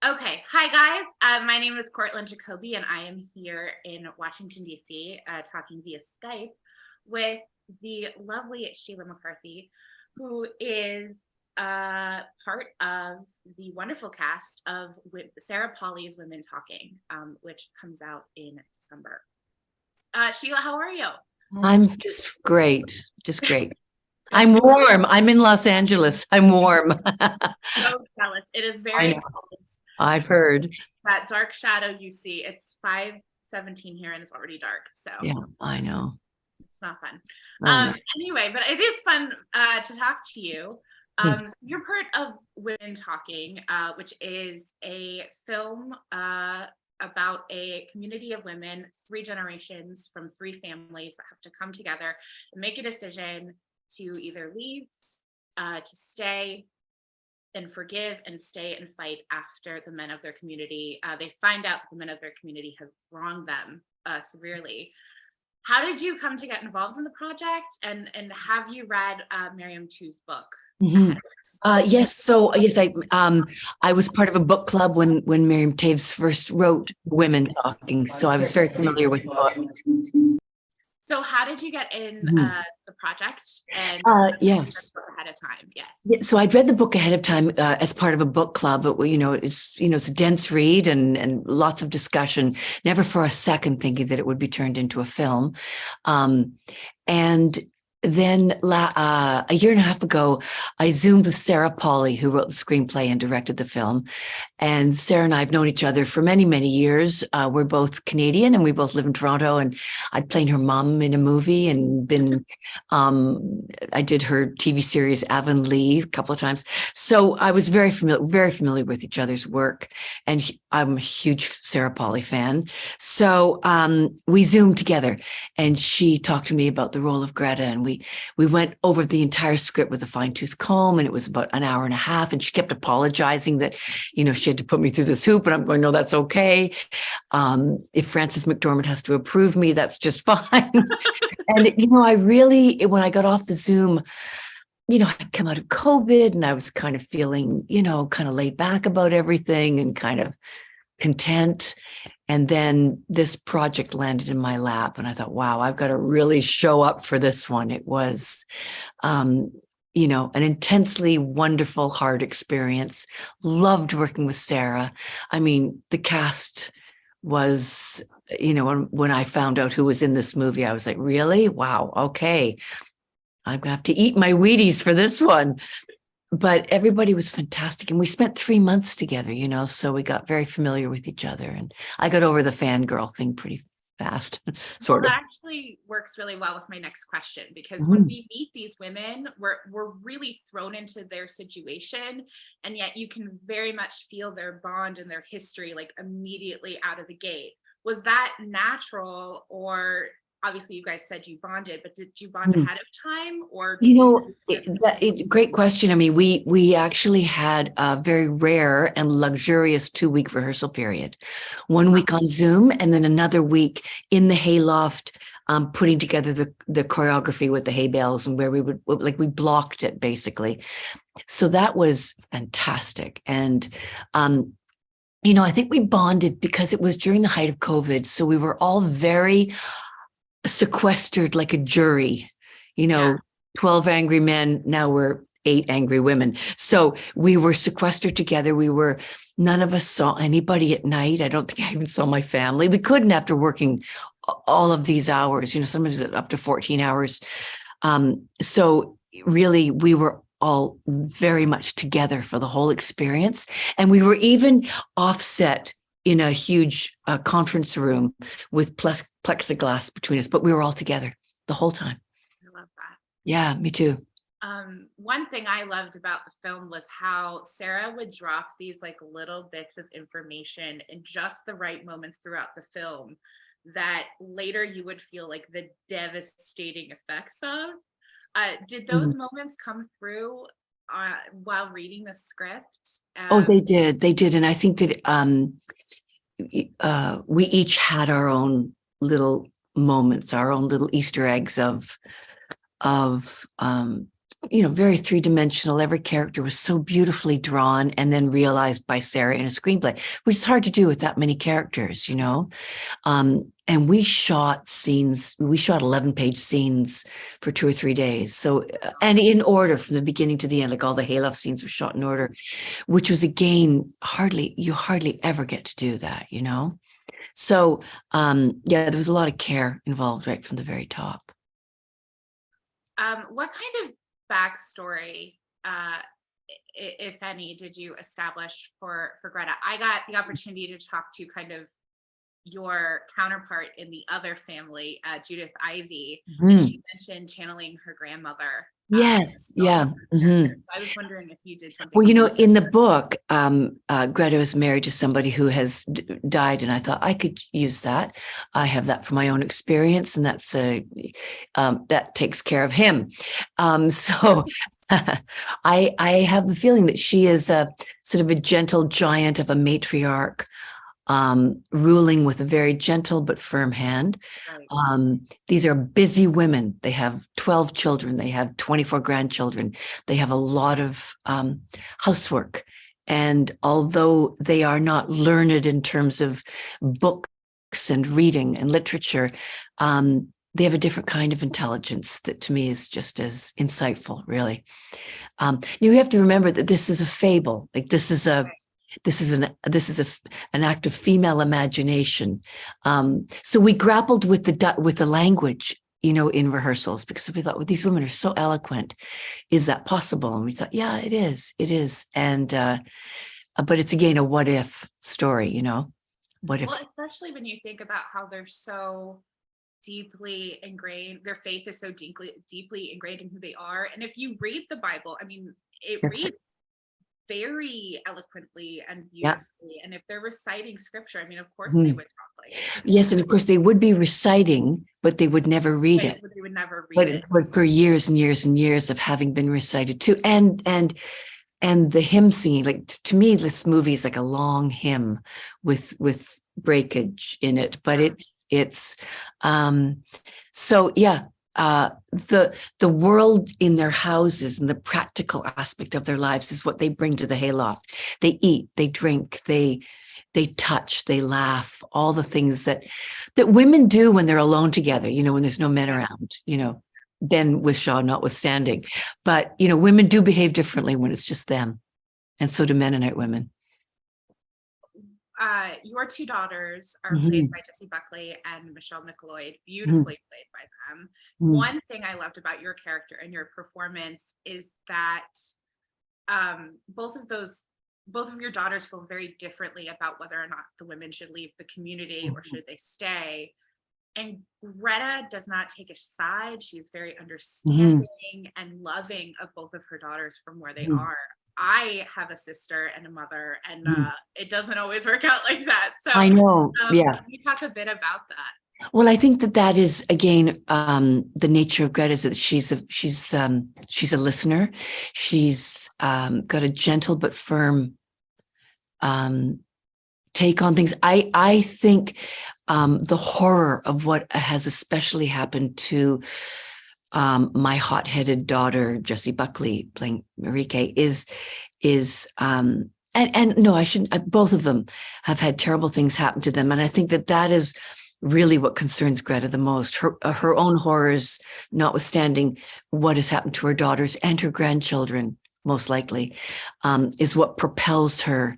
Okay. Hi, guys. My name is Cortland Jacoby, and I am here in Washington, D.C., talking via Skype with the lovely Sheila McCarthy, who is part of the wonderful cast of Sarah Polley's Women Talking, which comes out in December. Sheila, how are you? I'm just great. Just great. Good. I'm warm. I'm in Los Angeles. I'm warm. So jealous. It is I very know. cold. I've heard. That dark shadow you see, it's 5:17 here and it's already dark. So Yeah, I know. it's not fun. I know. Anyway, but it is fun to talk to you. Hmm. You're part of Women Talking, which is a film about a community of women, three generations from three families that have to come together and make a decision to either leave, to stay, and forgive and stay and fight after the men of their community. They find out the men of their community have wronged them severely. How did you come to get involved in the project? And have you read Miriam Tu's book Hmm. ahead of Yes. So yes, I was part of a book club when Miriam Taves first wrote Women Talking. So I was very familiar with the book. So how did you get in Mhm. the project and Yes. ahead of time? Yeah. Yeah, so I'd read the book ahead of time as part of a book club, but it's a dense read and lots of discussion. Never for a second thinking that it would be turned into a film. Um, and then a year and a half ago, I Zoomed with Sarah Polley, who wrote the screenplay and directed the film. And Sarah and I have known each other for many, many years. We're both Canadian and we both live in Toronto. And I'd played her mom in a movie and I did her TV series Avonlea a couple of times. So I was very familiar with each other's work. And I'm a huge Sarah Polley fan. So we Zoomed together and she talked to me about the role of Greta. And we went over the entire script with a fine tooth comb. And it was about an hour and a half. And she kept apologizing that, she had to put me through this hoop, and I'm going, no, that's okay. If Frances McDormand has to approve me, that's just fine. And, I really, when I got off the Zoom, I'd come out of COVID and I was kind of feeling, kind of laid back about everything and kind of content. And then this project landed in my lap and I thought, wow, I've got to really show up for this one. It was, um, an intensely wonderful, hard experience. Loved working with Sarah. I mean, the cast was, when I found out who was in this movie, I was like, really? Wow. Okay. I'm gonna have to eat my Wheaties for this one. But everybody was fantastic. And we spent 3 months together, so we got very familiar with each other. And I got over the fangirl thing pretty fast, Well, sort of. that actually works really well with my next question because when Mhm. we meet these women, we're really thrown into their situation, and yet you can very much feel their bond and their history like immediately out of the gate. Was that natural, or obviously you guys said you bonded, but did you bond ahead of time, or did you just Great question. I mean, we actually had a very rare and luxurious 2 week rehearsal period. 1 week on Zoom, and then another week in the hayloft, putting together the choreography with the hay bales and where we would we blocked it basically. So that was fantastic. And I think we bonded because it was during the height of COVID. So we were all very sequestered like a jury, you yeah, know, 12 angry men. Now we're 8 angry women. So we were sequestered together. None of us saw anybody at night. I don't think I even saw my family. We couldn't after working all of these hours, sometimes up to 14 hours. So really, we were all very much together for the whole experience. And we were even offset in a huge conference room with plexiglass between us, but we were all together the whole time. I love that. Yeah, me too. One thing I loved about the film was how Sarah would drop these like little bits of information in just the right moments throughout the film that later you would feel like the devastating effects of. Did those Mhm. moments come through while reading the script? Oh, they did. They did. And I think that we each had our own little moments, our own little Easter eggs of very three-dimensional. Every character was so beautifully drawn and then realized by Sarah in a screenplay, which is hard to do with that many characters, and we shot 11-page scenes for 2 or 3 days. So, and in order from the beginning to the end, like all the hayloft scenes were shot in order, which was, again, you hardly ever get to do that, So, there was a lot of care involved right from the very top. What kind of backstory, if any, did you establish for Greta? I got the opportunity to talk to kind of your counterpart in the other family, Judith Ivey, and she mentioned channeling her grandmother. Yes, yeah. So I was wondering if you did something. Well, in the book, Greta was married to somebody who has died, and I thought I could use that. I have that from my own experience, and that's that takes care of him. So I have the feeling that she is a sort of a gentle giant of a matriarch, ruling with a very gentle but firm hand. Right. These are busy women. They have 12 children. They have 24 grandchildren. They have a lot of housework. And although they are not learned in terms of books and reading and literature, they have a different kind of intelligence that to me is just as insightful, really. You have to remember that this is a fable. Like this is an act of female imagination. So we grappled with the language, in rehearsals, because we thought, well, these women are so eloquent. Is that possible? And we thought, yeah, it is. And but it's, again, a what if story, what if? Well, especially when you think about how they're so deeply ingrained, their faith is so deeply ingrained in who they are. And if you read the Bible, I mean, it reads very eloquently and beautifully. And if they're reciting scripture, I mean, of course they would talk like it. Yes, and of course they would be reciting, but they would never read it. They would never read it. But for years and years and years of having been recited too, and the hymn singing, like to me, this movie is like a long hymn with breakage in it, but it's so yeah. The world in their houses and the practical aspect of their lives is what they bring to the hayloft. They eat, they drink, they touch, they laugh, all the things that women do when they're alone together, when there's no men around, Ben Whishaw notwithstanding. But, women do behave differently when it's just them. And so do Mennonite women. Your two daughters are played by Jessie Buckley and Michelle McLeod, beautifully played by them. One thing I loved about your character and your performance is that both of your daughters feel very differently about whether or not the women should leave the community or should they stay. And Greta does not take a side. She's very understanding and loving of both of her daughters from where they are. I have a sister and a mother, and it doesn't always work out like that. So I know. Yeah. Can you talk a bit about that? Well, I think that is, again, the nature of Greta is that she's a listener. She's got a gentle but firm take on things. I think the horror of what has especially happened to my hot-headed daughter, Jessie Buckley, playing Marieke, is and no, I shouldn't. Both of them have had terrible things happen to them, and I think that is really what concerns Greta the most. Her own horrors, notwithstanding what has happened to her daughters and her grandchildren, most likely, is what propels her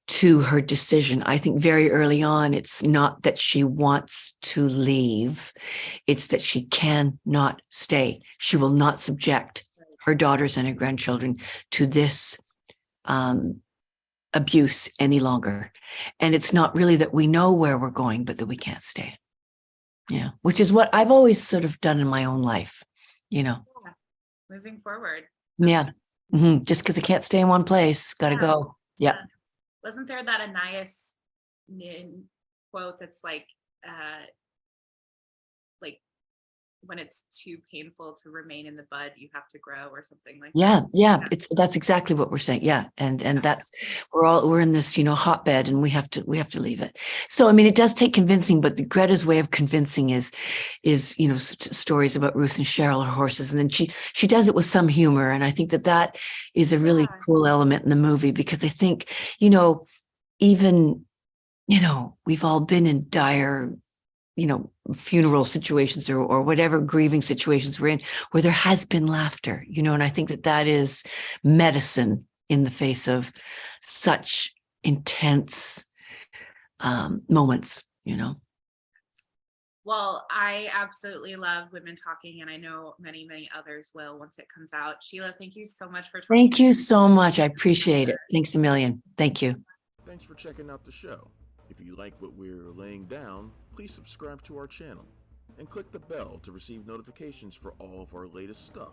to her decision. I think very early on, it's not that she wants to leave, it's that she cannot stay. She will not subject her daughters and her grandchildren to this abuse any longer. And it's not really that we know where we're going, but that we can't stay. Yeah, which is what I've always sort of done in my own life, Moving forward. Yeah. Just because I can't stay in one place, got to go. Yeah. Wasn't there that Anais Nin quote that's like when it's too painful to remain in the bud, you have to grow or something like Yeah, that. yeah, that's exactly what we're saying. Yeah. And that's, we're in this, hotbed, and we have to leave it. So, I mean, it does take convincing, but Greta's way of convincing is, stories about Ruth and Cheryl, her horses. And then she does it with some humor. And I think that is a really Yeah. cool element in the movie, because I think, even, we've all been in dire, funeral situations, or whatever grieving situations we're in, where there has been laughter, and I think that is medicine in the face of such intense moments. Well, I absolutely love Women Talking, and I know many, many others will once it comes out. Sheila, thank you so much for talking. Thank you so much. I appreciate it. Thanks a million. Thank you. Thanks for checking out the show. If you like what we're laying down, please subscribe to our channel and click the bell to receive notifications for all of our latest stuff.